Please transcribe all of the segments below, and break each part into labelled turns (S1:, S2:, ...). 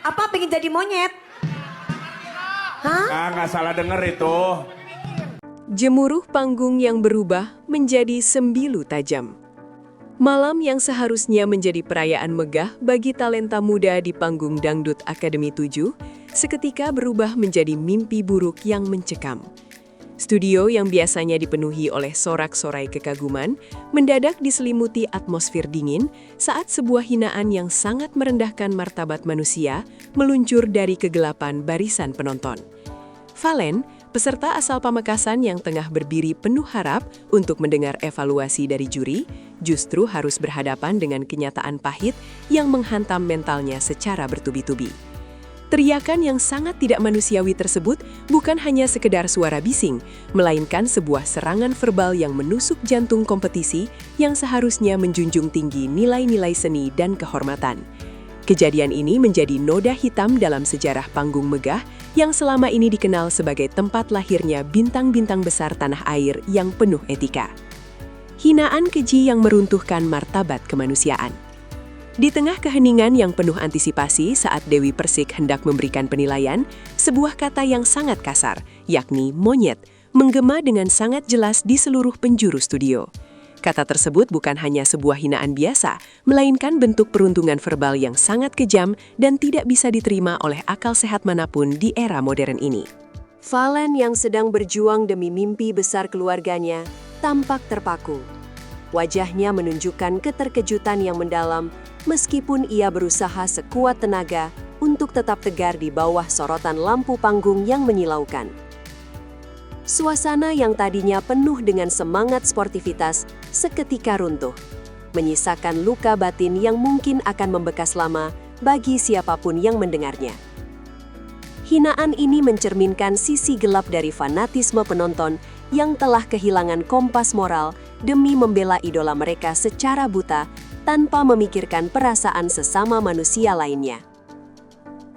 S1: Apa pengen jadi monyet? Hah?
S2: Ah, nggak salah denger itu.
S3: Jemuruh panggung yang berubah menjadi sembilu tajam. Malam yang seharusnya menjadi perayaan megah bagi talenta muda di panggung Dangdut Akademi 7, seketika berubah menjadi mimpi buruk yang mencekam. Studio yang biasanya dipenuhi oleh sorak-sorai kekaguman, mendadak diselimuti atmosfer dingin saat sebuah hinaan yang sangat merendahkan martabat manusia meluncur dari kegelapan barisan penonton. Valen, peserta asal Pamekasan yang tengah berdiri penuh harap untuk mendengar evaluasi dari juri, justru harus berhadapan dengan kenyataan pahit yang menghantam mentalnya secara bertubi-tubi. Teriakan yang sangat tidak manusiawi tersebut bukan hanya sekedar suara bising, melainkan sebuah serangan verbal yang menusuk jantung kompetisi yang seharusnya menjunjung tinggi nilai-nilai seni dan kehormatan. Kejadian ini menjadi noda hitam dalam sejarah panggung megah yang selama ini dikenal sebagai tempat lahirnya bintang-bintang besar tanah air yang penuh etika. Hinaan keji yang meruntuhkan martabat kemanusiaan. Di tengah keheningan yang penuh antisipasi saat Dewi Persik hendak memberikan penilaian, sebuah kata yang sangat kasar, yakni monyet, menggema dengan sangat jelas di seluruh penjuru studio. Kata tersebut bukan hanya sebuah hinaan biasa, melainkan bentuk peruntungan verbal yang sangat kejam dan tidak bisa diterima oleh akal sehat manapun di era modern ini. Valen yang sedang berjuang demi mimpi besar keluarganya tampak terpaku. Wajahnya menunjukkan keterkejutan yang mendalam meskipun ia berusaha sekuat tenaga untuk tetap tegar di bawah sorotan lampu panggung yang menyilaukan. Suasana yang tadinya penuh dengan semangat sportivitas seketika runtuh, menyisakan luka batin yang mungkin akan membekas lama bagi siapapun yang mendengarnya. Hinaan ini mencerminkan sisi gelap dari fanatisme penonton yang telah kehilangan kompas moral demi membela idola mereka secara buta tanpa memikirkan perasaan sesama manusia lainnya.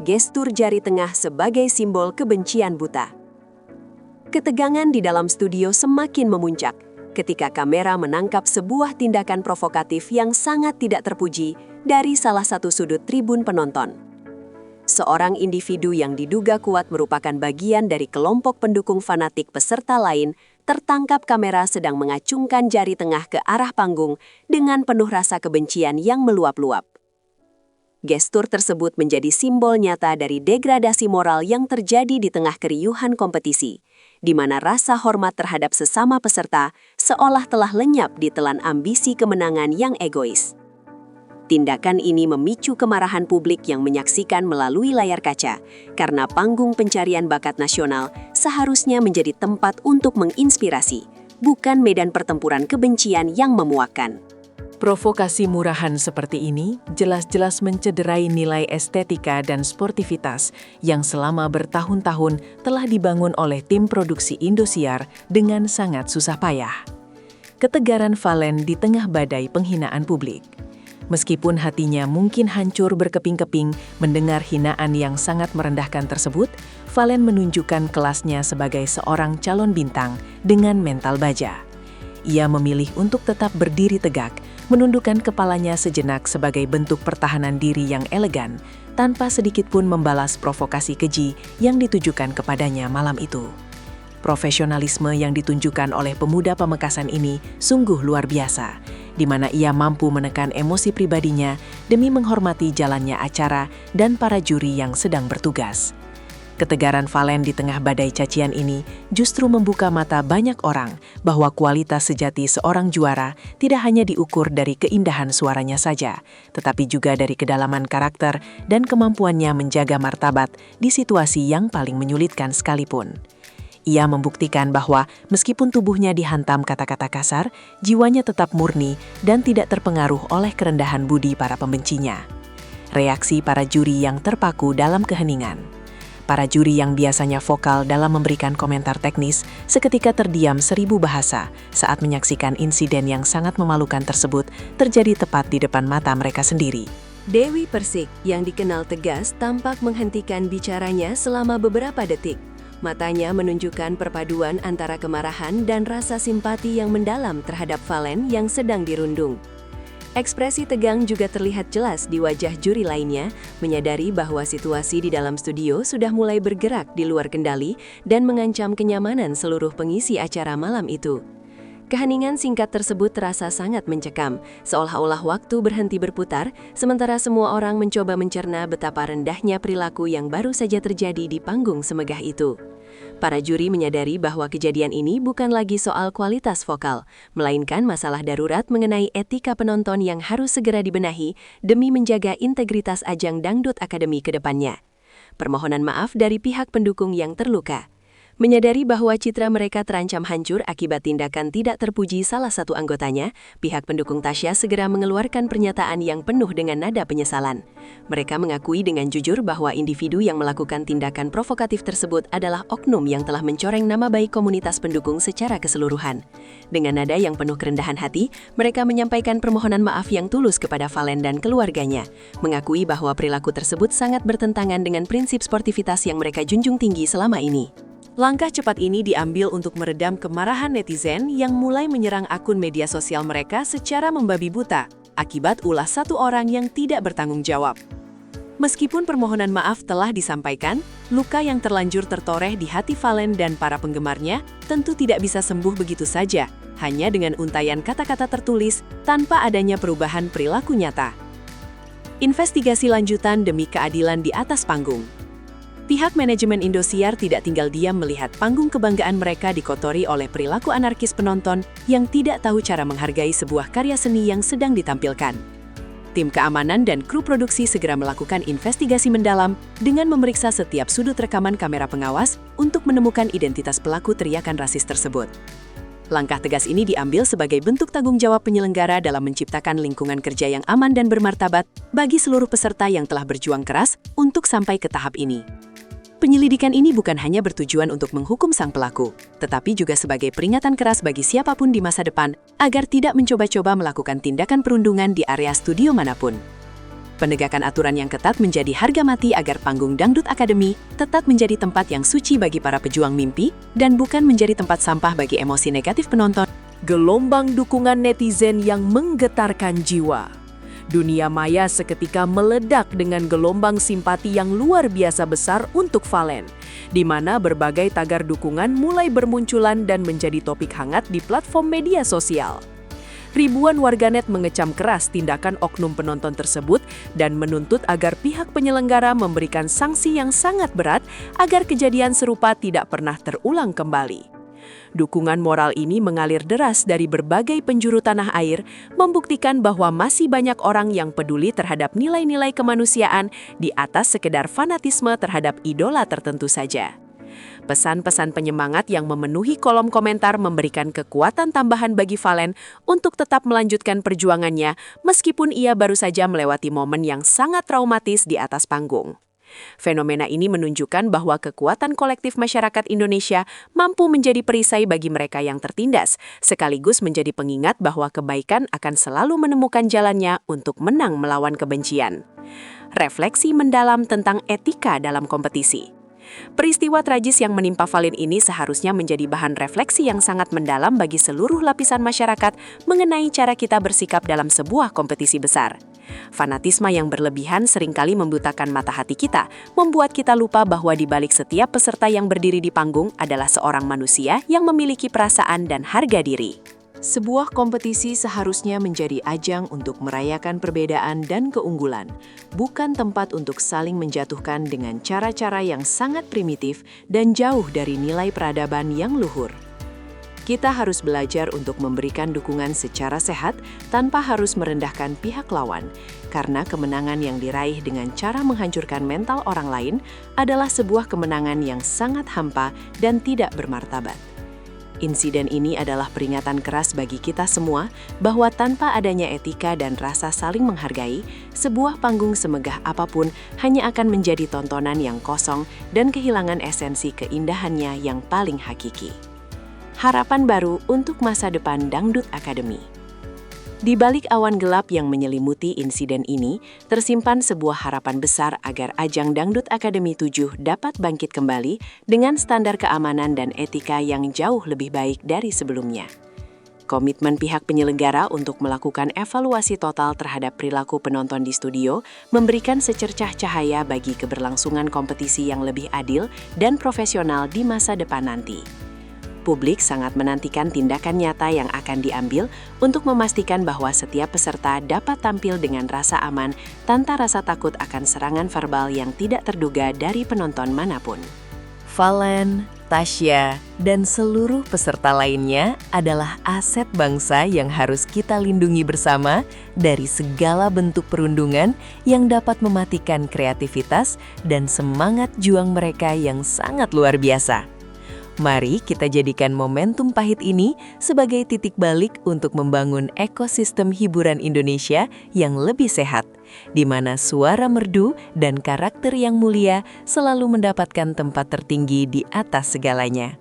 S3: Gestur jari tengah sebagai simbol kebencian buta. Ketegangan di dalam studio semakin memuncak ketika kamera menangkap sebuah tindakan provokatif yang sangat tidak terpuji dari salah satu sudut tribun penonton. Seorang individu yang diduga kuat merupakan bagian dari kelompok pendukung fanatik peserta lain tertangkap kamera sedang mengacungkan jari tengah ke arah panggung dengan penuh rasa kebencian yang meluap-luap. Gestur tersebut menjadi simbol nyata dari degradasi moral yang terjadi di tengah keriuhan kompetisi, di mana rasa hormat terhadap sesama peserta seolah telah lenyap di telan ambisi kemenangan yang egois. Tindakan ini memicu kemarahan publik yang menyaksikan melalui layar kaca, karena panggung pencarian bakat nasional seharusnya menjadi tempat untuk menginspirasi, bukan medan pertempuran kebencian yang memuakkan.
S4: Provokasi murahan seperti ini jelas-jelas mencederai nilai estetika dan sportivitas yang selama bertahun-tahun telah dibangun oleh tim produksi Indosiar dengan sangat susah payah. Ketegaran Valen di tengah badai penghinaan publik. Meskipun hatinya mungkin hancur berkeping-keping mendengar hinaan yang sangat merendahkan tersebut, Valen menunjukkan kelasnya sebagai seorang calon bintang dengan mental baja. Ia memilih untuk tetap berdiri tegak, menundukkan kepalanya sejenak sebagai bentuk pertahanan diri yang elegan, tanpa sedikit pun membalas provokasi keji yang ditujukan kepadanya malam itu. Profesionalisme yang ditunjukkan oleh pemuda Pamekasan ini sungguh luar biasa, di mana ia mampu menekan emosi pribadinya demi menghormati jalannya acara dan para juri yang sedang bertugas. Ketegaran Valen di tengah badai cacian ini justru membuka mata banyak orang bahwa kualitas sejati seorang juara tidak hanya diukur dari keindahan suaranya saja, tetapi juga dari kedalaman karakter dan kemampuannya menjaga martabat di situasi yang paling menyulitkan sekalipun. Ia membuktikan bahwa meskipun tubuhnya dihantam kata-kata kasar, jiwanya tetap murni dan tidak terpengaruh oleh kerendahan budi para pembencinya. Reaksi para juri yang terpaku dalam keheningan. Para juri yang biasanya vokal dalam memberikan komentar teknis seketika terdiam 1000 bahasa saat menyaksikan insiden yang sangat memalukan tersebut terjadi tepat di depan mata mereka sendiri.
S3: Dewi Persik yang dikenal tegas tampak menghentikan bicaranya selama beberapa detik. Matanya menunjukkan perpaduan antara kemarahan dan rasa simpati yang mendalam terhadap Valen yang sedang dirundung. Ekspresi tegang juga terlihat jelas di wajah juri lainnya, menyadari bahwa situasi di dalam studio sudah mulai bergerak di luar kendali dan mengancam kenyamanan seluruh pengisi acara malam itu. Keheningan singkat tersebut terasa sangat mencekam, seolah-olah waktu berhenti berputar, sementara semua orang mencoba mencerna betapa rendahnya perilaku yang baru saja terjadi di panggung semegah itu. Para juri menyadari bahwa kejadian ini bukan lagi soal kualitas vokal, melainkan masalah darurat mengenai etika penonton yang harus segera dibenahi demi menjaga integritas ajang Dangdut Akademi ke depannya. Permohonan maaf dari pihak pendukung yang terluka. Menyadari bahwa citra mereka terancam hancur akibat tindakan tidak terpuji salah satu anggotanya, pihak pendukung Tasya segera mengeluarkan pernyataan yang penuh dengan nada penyesalan. Mereka mengakui dengan jujur bahwa individu yang melakukan tindakan provokatif tersebut adalah oknum yang telah mencoreng nama baik komunitas pendukung secara keseluruhan. Dengan nada yang penuh kerendahan hati, mereka menyampaikan permohonan maaf yang tulus kepada Valen dan keluarganya, mengakui bahwa perilaku tersebut sangat bertentangan dengan prinsip sportivitas yang mereka junjung tinggi selama ini. Langkah cepat ini diambil untuk meredam kemarahan netizen yang mulai menyerang akun media sosial mereka secara membabi buta, akibat ulah satu orang yang tidak bertanggung jawab. Meskipun permohonan maaf telah disampaikan, luka yang terlanjur tertoreh di hati Valen dan para penggemarnya tentu tidak bisa sembuh begitu saja, hanya dengan untayan kata-kata tertulis tanpa adanya perubahan perilaku nyata. Investigasi lanjutan demi keadilan di atas panggung. Pihak manajemen Indosiar tidak tinggal diam melihat panggung kebanggaan mereka dikotori oleh perilaku anarkis penonton yang tidak tahu cara menghargai sebuah karya seni yang sedang ditampilkan. Tim keamanan dan kru produksi segera melakukan investigasi mendalam dengan memeriksa setiap sudut rekaman kamera pengawas untuk menemukan identitas pelaku teriakan rasis tersebut. Langkah tegas ini diambil sebagai bentuk tanggung jawab penyelenggara dalam menciptakan lingkungan kerja yang aman dan bermartabat bagi seluruh peserta yang telah berjuang keras untuk sampai ke tahap ini. Penyelidikan ini bukan hanya bertujuan untuk menghukum sang pelaku, tetapi juga sebagai peringatan keras bagi siapapun di masa depan agar tidak mencoba-coba melakukan tindakan perundungan di area studio manapun. Penegakan aturan yang ketat menjadi harga mati agar panggung Dangdut Akademi tetap menjadi tempat yang suci bagi para pejuang mimpi dan bukan menjadi tempat sampah bagi emosi negatif penonton. Gelombang dukungan netizen yang menggetarkan jiwa. Dunia maya seketika meledak dengan gelombang simpati yang luar biasa besar untuk Valen, di mana berbagai tagar dukungan mulai bermunculan dan menjadi topik hangat di platform media sosial. Ribuan warganet mengecam keras tindakan oknum penonton tersebut dan menuntut agar pihak penyelenggara memberikan sanksi yang sangat berat agar kejadian serupa tidak pernah terulang kembali. Dukungan moral ini mengalir deras dari berbagai penjuru tanah air, membuktikan bahwa masih banyak orang yang peduli terhadap nilai-nilai kemanusiaan di atas sekedar fanatisme terhadap idola tertentu saja. Pesan-pesan penyemangat yang memenuhi kolom komentar memberikan kekuatan tambahan bagi Valen untuk tetap melanjutkan perjuangannya meskipun ia baru saja melewati momen yang sangat traumatis di atas panggung. Fenomena ini menunjukkan bahwa kekuatan kolektif masyarakat Indonesia mampu menjadi perisai bagi mereka yang tertindas, sekaligus menjadi pengingat bahwa kebaikan akan selalu menemukan jalannya untuk menang melawan kebencian. Refleksi mendalam tentang etika dalam kompetisi. Peristiwa tragis yang menimpa Valen ini seharusnya menjadi bahan refleksi yang sangat mendalam bagi seluruh lapisan masyarakat mengenai cara kita bersikap dalam sebuah kompetisi besar. Fanatisme yang berlebihan seringkali membutakan mata hati kita, membuat kita lupa bahwa di balik setiap peserta yang berdiri di panggung adalah seorang manusia yang memiliki perasaan dan harga diri. Sebuah kompetisi seharusnya menjadi ajang untuk merayakan perbedaan dan keunggulan, bukan tempat untuk saling menjatuhkan dengan cara-cara yang sangat primitif dan jauh dari nilai peradaban yang luhur. Kita harus belajar untuk memberikan dukungan secara sehat tanpa harus merendahkan pihak lawan, karena kemenangan yang diraih dengan cara menghancurkan mental orang lain adalah sebuah kemenangan yang sangat hampa dan tidak bermartabat. Insiden ini adalah peringatan keras bagi kita semua bahwa tanpa adanya etika dan rasa saling menghargai, sebuah panggung semegah apapun hanya akan menjadi tontonan yang kosong dan kehilangan esensi keindahannya yang paling hakiki. Harapan baru untuk masa depan Dangdut Akademi. Di balik awan gelap yang menyelimuti insiden ini, tersimpan sebuah harapan besar agar ajang Dangdut Akademi 7 dapat bangkit kembali dengan standar keamanan dan etika yang jauh lebih baik dari sebelumnya. Komitmen pihak penyelenggara untuk melakukan evaluasi total terhadap perilaku penonton di studio memberikan secercah cahaya bagi keberlangsungan kompetisi yang lebih adil dan profesional di masa depan nanti. Publik sangat menantikan tindakan nyata yang akan diambil untuk memastikan bahwa setiap peserta dapat tampil dengan rasa aman tanpa rasa takut akan serangan verbal yang tidak terduga dari penonton manapun.
S4: Valen, Tasya, dan seluruh peserta lainnya adalah aset bangsa yang harus kita lindungi bersama dari segala bentuk perundungan yang dapat mematikan kreativitas dan semangat juang mereka yang sangat luar biasa. Mari kita jadikan momentum pahit ini sebagai titik balik untuk membangun ekosistem hiburan Indonesia yang lebih sehat, di mana suara merdu dan karakter yang mulia selalu mendapatkan tempat tertinggi di atas segalanya.